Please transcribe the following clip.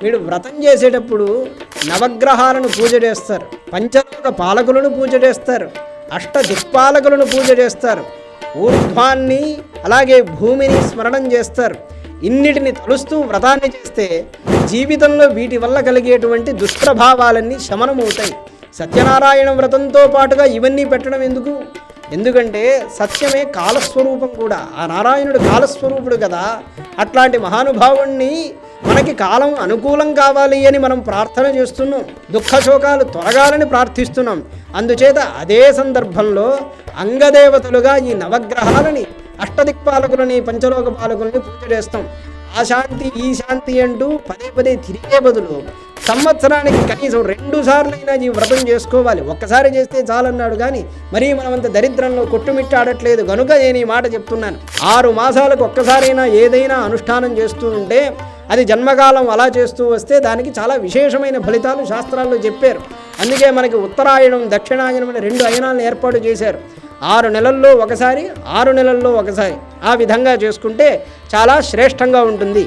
వీడు వ్రతం చేసేటప్పుడు నవగ్రహాలను పూజ చేస్తారు, పంచలోక పాలకులను పూజ చేస్తారు, అష్ట దిక్పాలకులను పూజ చేస్తారు, ఊర్ధ్వాన్ని అలాగే భూమిని స్మరణం చేస్తారు. ఇన్నిటిని తలుస్తూ వ్రతాన్ని చేస్తే జీవితంలో వీటి వల్ల కలిగేటువంటి దుష్ప్రభావాలన్నీ శమనమవుతాయి. సత్యనారాయణ వ్రతంతో పాటుగా ఇవన్నీ పెట్టడం ఎందుకు? ఎందుకంటే సత్యమే కాలస్వరూపం కూడా. ఆ నారాయణుడు కాలస్వరూపుడు కదా. అట్లాంటి మహానుభావుణ్ణి మనకి కాలం అనుకూలం కావాలి అని మనం ప్రార్థన చేస్తున్నాం, దుఃఖశోకాలు తొలగాలని ప్రార్థిస్తున్నాం. అందుచేత అదే సందర్భంలో అంగదేవతలుగా ఈ నవగ్రహాలని, అష్టదిక్పాలకులని, పంచలోక పాలకులని పూజ చేస్తాం. ఆ శాంతి ఈ శాంతి అంటూ పదే పదే తిరిగే బదులు సంవత్సరానికి కనీసం 2 సార్లైనా ఈ వ్రతం చేసుకోవాలి. ఒక్కసారి చేస్తే చాలన్నాడు కానీ మరీ మనమంత దరిద్రంలో కొట్టుమిట్టాడట్లేదు కనుక నేను ఈ మాట చెప్తున్నాను. 6 మాసాలకు ఒక్కసారైనా ఏదైనా అనుష్ఠానం చేస్తూ ఉంటే అది జన్మకాలం అలా చేస్తూ వస్తే దానికి చాలా విశేషమైన ఫలితాలు శాస్త్రాల్లో చెప్పారు. అందుకే మనకి ఉత్తరాయణం, దక్షిణాయనం అనే 2 అయనాలను ఏర్పాటు చేశారు. 6 నెలల్లో ఒకసారి, 6 నెలల్లో ఒకసారి, ఆ విధంగా చేసుకుంటే చాలా శ్రేష్టంగా ఉంటుంది.